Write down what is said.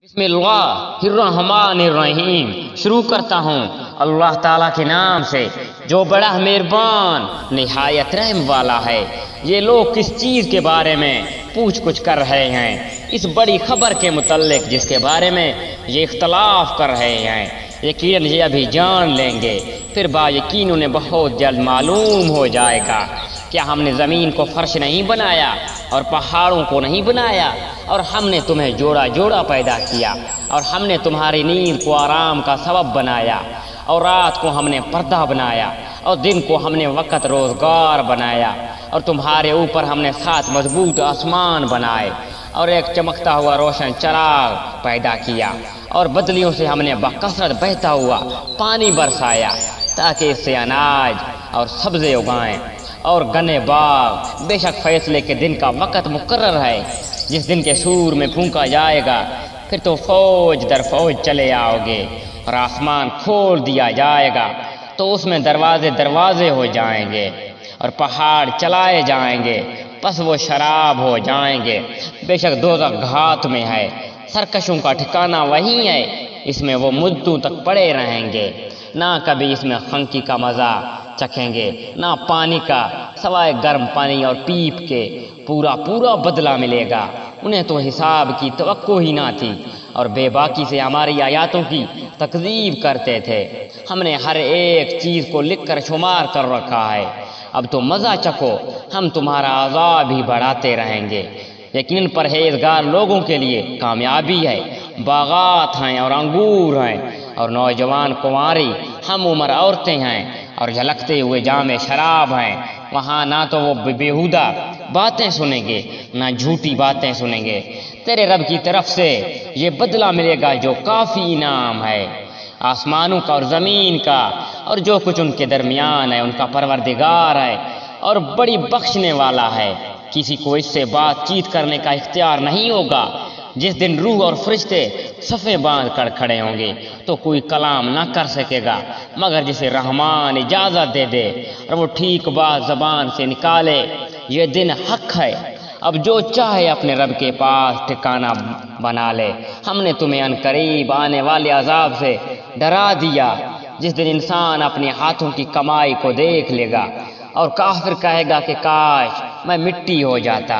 بسم اللہ الرحمن الرحیم، شروع کرتا ہوں اللہ تعالیٰ کے نام سے جو بڑا مہربان نہایت رحم والا ہے۔ یہ لوگ کس چیز کے بارے میں پوچھ گچھ کر رہے ہیں؟ اس بڑی خبر کے متعلق جس کے بارے میں یہ اختلاف کر رہے ہیں۔ یقیناً یہ ابھی جان لیں گے، پھر با یقین انہیں بہت جلد معلوم ہو جائے گا۔ کیا ہم نے زمین کو فرش نہیں بنایا اور پہاڑوں کو نہیں بنایا؟ اور ہم نے تمہیں جوڑا جوڑا پیدا کیا، اور ہم نے تمہاری نیند کو آرام کا سبب بنایا، اور رات کو ہم نے پردہ بنایا، اور دن کو ہم نے وقت روزگار بنایا، اور تمہارے اوپر ہم نے 7 مضبوط آسمان بنائے، اور ایک چمکتا ہوا روشن چراغ پیدا کیا، اور بدلیوں سے ہم نے بکثرت بہتا ہوا پانی برسایا تاکہ اس سے اناج اور سبزے اگائیں اور گنے باغ۔ بے شک فیصلے کے دن کا وقت مقرر ہے، جس دن کے سور میں پھونکا جائے گا، پھر تو فوج در فوج چلے آؤ گے، اور آسمان کھول دیا جائے گا تو اس میں دروازے دروازے ہو جائیں گے، اور پہاڑ چلائے جائیں گے، پس وہ شراب ہو جائیں گے۔ بے شک دوزخ گھات میں ہے، سرکشوں کا ٹھکانہ وہی ہے، اس میں وہ مدتوں تک پڑے رہیں گے، نہ کبھی اس میں خنکی کا مزہ چکھیں گے، نہ پانی کا سوائے گرم پانی اور پیپ کے۔ پورا بدلہ ملے گا۔ انہیں تو حساب کی توقع ہی نہ تھی، اور بے باکی سے ہماری آیاتوں کی تکذیب کرتے تھے۔ ہم نے ہر ایک چیز کو لکھ کر شمار کر رکھا ہے، اب تو مزہ چکھو، ہم تمہارا عذاب ہی بڑھاتے رہیں گے۔ یقیناً پرہیزگار لوگوں کے لیے کامیابی ہے، باغات ہیں اور انگور ہیں، اور نوجوان کنواری ہم عمر عورتیں ہیں، اور جھلکتے ہوئے جام شراب ہیں۔ وہاں نہ تو وہ بیہودہ باتیں سنیں گے، نہ جھوٹی باتیں سنیں گے۔ تیرے رب کی طرف سے یہ بدلہ ملے گا جو کافی انعام ہے، آسمانوں کا اور زمین کا، اور جو کچھ ان کے درمیان ہے۔ ان کا پروردگار ہے اور بڑی بخشنے والا ہے، کسی کو اس سے بات چیت کرنے کا اختیار نہیں ہوگا۔ جس دن روح اور فرشتے صفیں باندھ کر کھڑے ہوں گے تو کوئی کلام نہ کر سکے گا مگر جسے رحمان اجازت دے دے، اور وہ ٹھیک بات زبان سے نکالے۔ یہ دن حق ہے، اب جو چاہے اپنے رب کے پاس ٹھکانہ بنا لے۔ ہم نے تمہیں عنقریب آنے والے عذاب سے ڈرا دیا، جس دن انسان اپنے ہاتھوں کی کمائی کو دیکھ لے گا، اور کافر کہے گا کہ کاش میں مٹی ہو جاتا۔